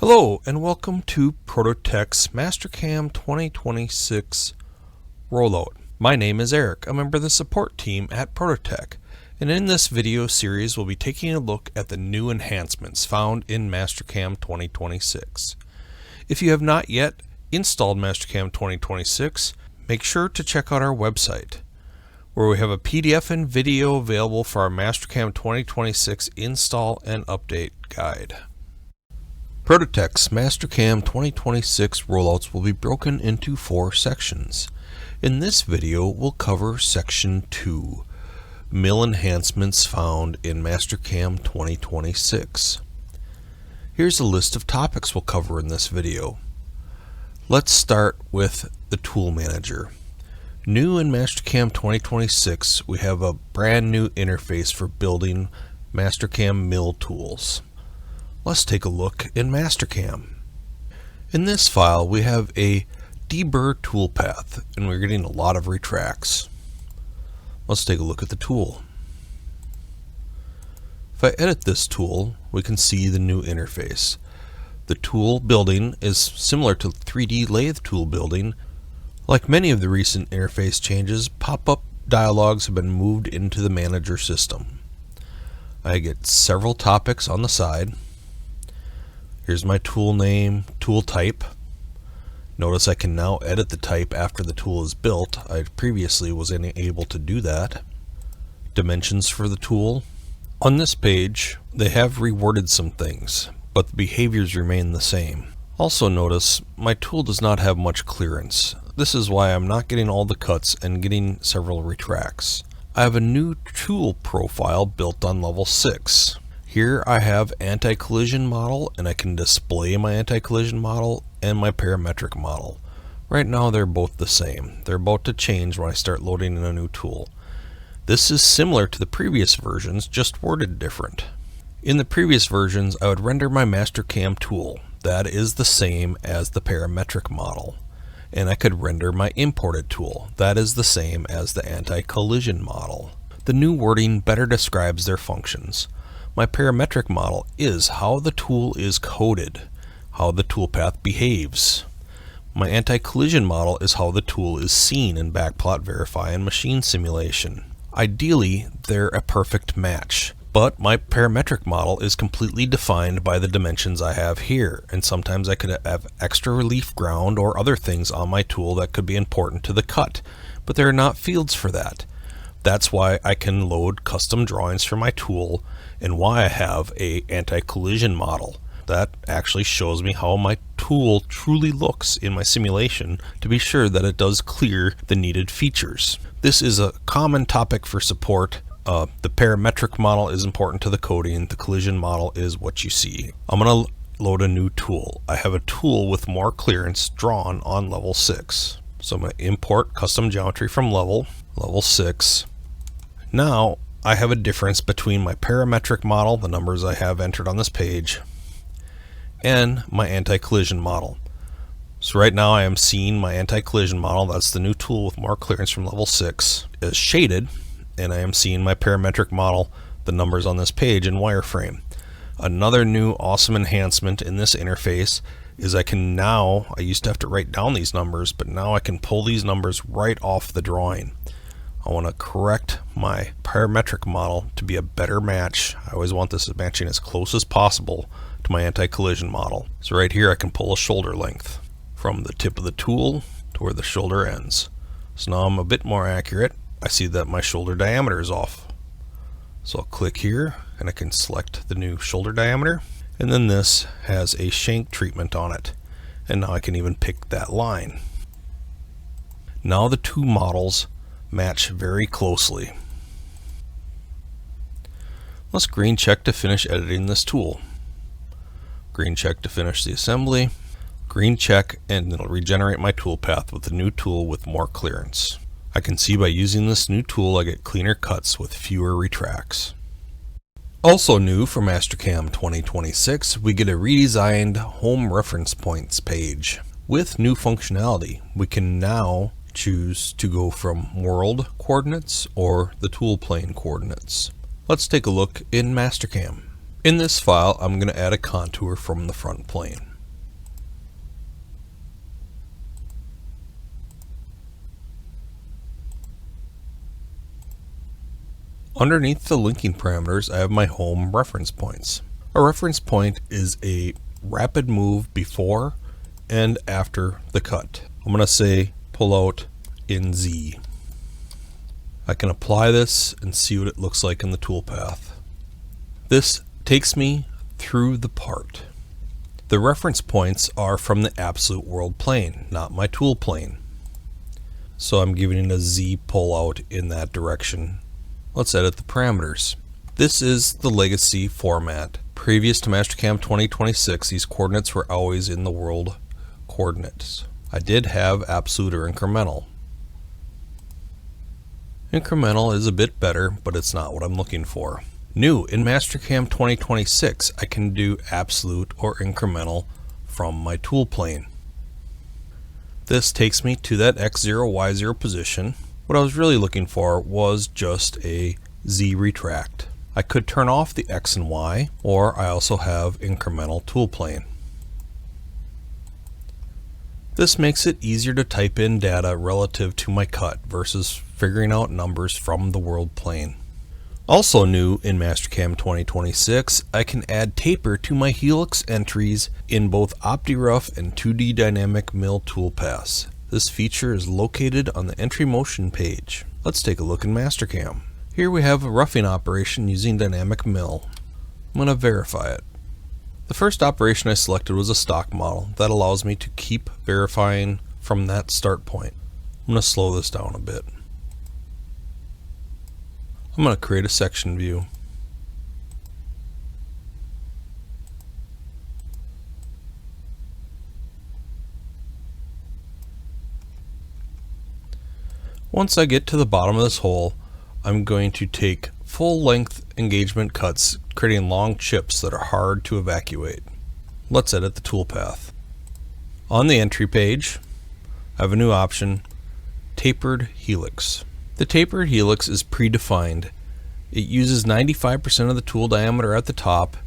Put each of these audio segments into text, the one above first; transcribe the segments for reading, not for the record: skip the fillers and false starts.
Hello and welcome to Prototech's Mastercam 2026 Rollout. My name is Eric, a member of the support team at Prototech, and in this video series we'll be taking a look at the new enhancements found in Mastercam 2026. If you have not yet installed Mastercam 2026, make sure to check out our website, where we have a PDF and video available for our Mastercam 2026 install and update guide. Prototech's Mastercam 2026 rollouts will be broken into 4 sections. In this video, we'll cover Section 2, Mill Enhancements found in Mastercam 2026. Here's a list of topics we'll cover in this video. Let's start with the Tool Manager. New in Mastercam 2026, we have a brand new interface for building Mastercam mill tools. Let's take a look in Mastercam. In this file we have a deburr toolpath and we're getting a lot of retracts. Let's take a look at the tool. If I edit this tool, we can see the new interface. The tool building is similar to 3D lathe tool building. Like many of the recent interface changes, pop-up dialogues have been moved into the manager system. I get several topics on the side. Here's my tool name, tool type. Notice I can now edit the type after the tool is built. I previously was unable to do that. Dimensions for the tool. On this page, they have reworded some things, but the behaviors remain the same. Also notice my tool does not have much clearance. This is why I'm not getting all the cuts and getting several retracts. I have a new tool profile built on level 6. Here I have anti-collision model, and I can display my anti-collision model and my parametric model. Right now they're both the same. They're about to change when I start loading in a new tool. This is similar to the previous versions, just worded different. In the previous versions I would render my Mastercam tool. That is the same as the parametric model. And I could render my imported tool. That is the same as the anti-collision model. The new wording better describes their functions. My parametric model is how the tool is coded, how the toolpath behaves. My anti-collision model is how the tool is seen in backplot, verify, and machine simulation. Ideally, they're a perfect match, but my parametric model is completely defined by the dimensions I have here, and sometimes I could have extra relief ground or other things on my tool that could be important to the cut, but there are not fields for that. That's why I can load custom drawings for my tool and why I have a anti-collision model. That actually shows me how my tool truly looks in my simulation to be sure that it does clear the needed features. This is a common topic for support. The parametric model is important to the coding. The collision model is what you see. I'm going to load a new tool. I have a tool with more clearance drawn on level 6. So I'm going to import custom geometry from level 6. Now I have a difference between my parametric model, the numbers I have entered on this page, and my anti-collision model. So right now I am seeing my anti-collision model, that's the new tool with more clearance from level 6, is shaded, and I am seeing my parametric model, the numbers on this page, in wireframe. Another new awesome enhancement in this interface is I used to have to write down these numbers, but now I can pull these numbers right off the drawing. I want to correct my parametric model to be a better match. I always want this matching as close as possible to my anti-collision model. So right here I can pull a shoulder length from the tip of the tool to where the shoulder ends. So now I'm a bit more accurate. I see that my shoulder diameter is off. So I'll click here and I can select the new shoulder diameter, and then this has a shank treatment on it, and now I can even pick that line. Now the two models match very closely. Let's green check to finish editing this tool. Green check to finish the assembly. Green check, and it'll regenerate my toolpath with the new tool with more clearance. I can see by using this new tool I get cleaner cuts with fewer retracts. Also new for Mastercam 2026, we get a redesigned home reference points page. With new functionality, we can now choose to go from world coordinates or the tool plane coordinates. Let's take a look in Mastercam. In this file, I'm going to add a contour from the front plane. Underneath the linking parameters, I have my home reference points. A reference point is a rapid move before and after the cut. I'm going to say pull out in Z. I can apply this and see what it looks like in the toolpath. This takes me through the part. The reference points are from the absolute world plane, not my tool plane. So I'm giving it a Z pull out in that direction. Let's edit the parameters. This is the legacy format. Previous to Mastercam 2026, these coordinates were always in the world coordinates. I did have absolute or incremental. Incremental is a bit better, but it's not what I'm looking for. New in Mastercam 2026, I can do absolute or incremental from my tool plane. This takes me to that X0, Y0 position. What I was really looking for was just a Z retract. I could turn off the X and Y, or I also have incremental tool plane. This makes it easier to type in data relative to my cut versus figuring out numbers from the world plane. Also new in Mastercam 2026, I can add taper to my Helix entries in both OptiRough and 2D Dynamic Mill toolpaths. This feature is located on the entry motion page. Let's take a look in Mastercam. Here we have a roughing operation using Dynamic Mill. I'm going to verify it. The first operation I selected was a stock model. That allows me to keep verifying from that start point. I'm going to slow this down a bit. I'm going to create a section view. Once I get to the bottom of this hole, I'm going to take full length engagement cuts, creating long chips that are hard to evacuate. Let's edit the toolpath. On the entry page, I have a new option, Tapered Helix. The tapered helix is predefined. It uses 95% of the tool diameter at the top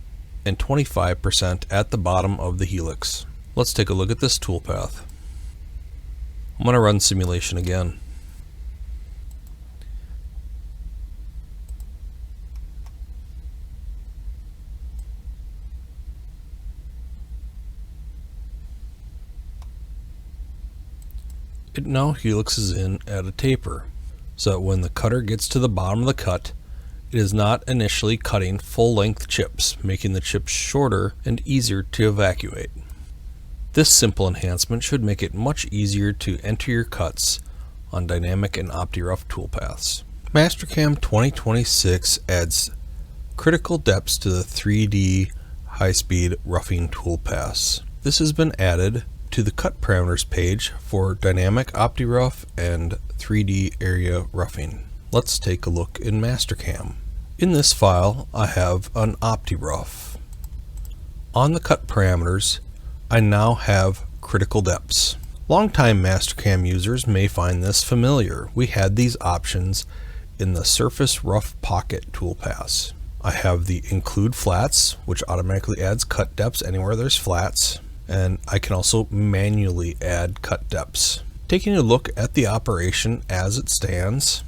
and 25% at the bottom of the helix. Let's take a look at this toolpath. I'm going to run simulation again. It now helixes in at a taper, so that when the cutter gets to the bottom of the cut, it is not initially cutting full-length chips, making the chips shorter and easier to evacuate. This simple enhancement should make it much easier to enter your cuts on Dynamic and OptiRough toolpaths. Mastercam 2026 adds critical depths to the 3D high-speed roughing toolpaths. This has been added to the cut parameters page for Dynamic OptiRough and 3D area roughing. Let's take a look in Mastercam. In this file, I have an OptiRough. On the cut parameters, I now have critical depths. Longtime Mastercam users may find this familiar. We had these options in the Surface Rough Pocket toolpaths. I have the Include Flats, which automatically adds cut depths anywhere there's flats, and I can also manually add cut depths. Taking a look at the operation as it stands,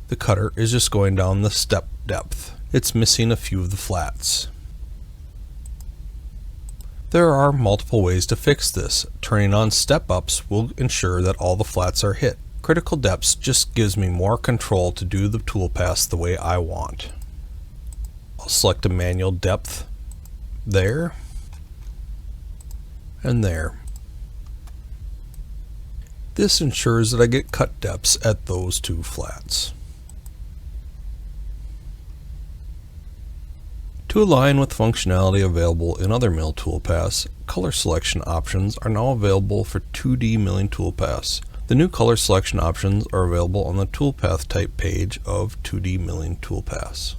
the cutter is just going down the step depth. It's missing a few of the flats. There are multiple ways to fix this. Turning on step ups will ensure that all the flats are hit. Critical depths just gives me more control to do the toolpaths the way I want. I'll select a manual depth there and there. This ensures that I get cut depths at those two flats. To align with functionality available in other mill toolpaths, color selection options are now available for 2D milling toolpaths. The new color selection options are available on the toolpath type page of 2D milling toolpaths.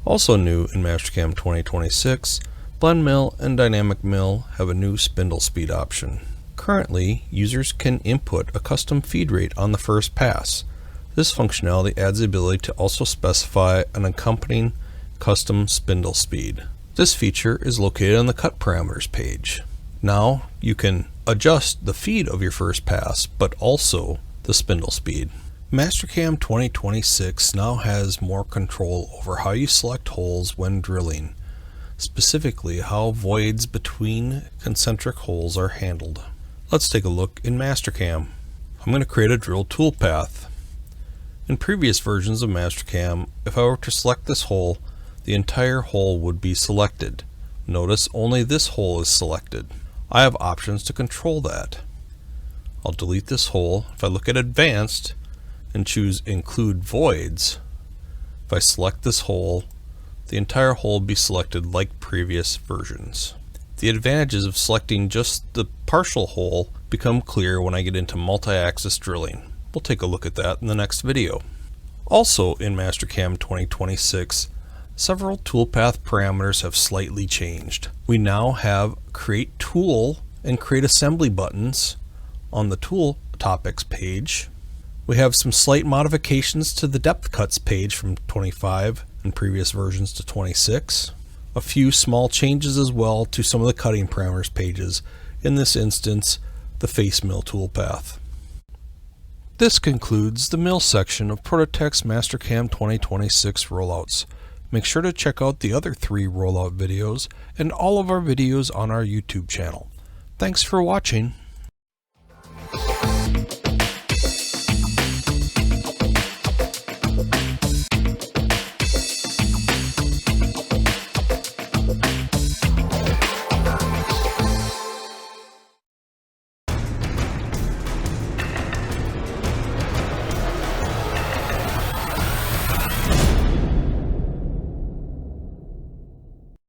Also new in Mastercam 2026, Blend Mill and Dynamic Mill have a new spindle speed option. Currently, users can input a custom feed rate on the first pass. This functionality adds the ability to also specify an accompanying custom spindle speed. This feature is located on the cut parameters page. Now you can adjust the feed of your first pass, but also the spindle speed. Mastercam 2026 now has more control over how you select holes when drilling, specifically how voids between concentric holes are handled. Let's take a look in Mastercam. I'm going to create a drill toolpath. In previous versions of Mastercam, if I were to select this hole, the entire hole would be selected. Notice only this hole is selected. I have options to control that. I'll delete this hole. If I look at Advanced and choose Include Voids, if I select this hole, the entire hole will be selected like previous versions. The advantages of selecting just the partial hole become clear when I get into multi-axis drilling. We'll take a look at that in the next video. Also in Mastercam 2026, several toolpath parameters have slightly changed. We now have Create Tool and Create Assembly buttons on the Tool Topics page. We have some slight modifications to the Depth Cuts page from 25 and previous versions to 26. A few small changes as well to some of the cutting parameters pages, in this instance the Face Mill toolpath. This concludes the mill section of Prototech's Mastercam 2026 rollouts. Make sure to check out the other 3 rollout videos and all of our videos on our YouTube channel. Thanks for watching.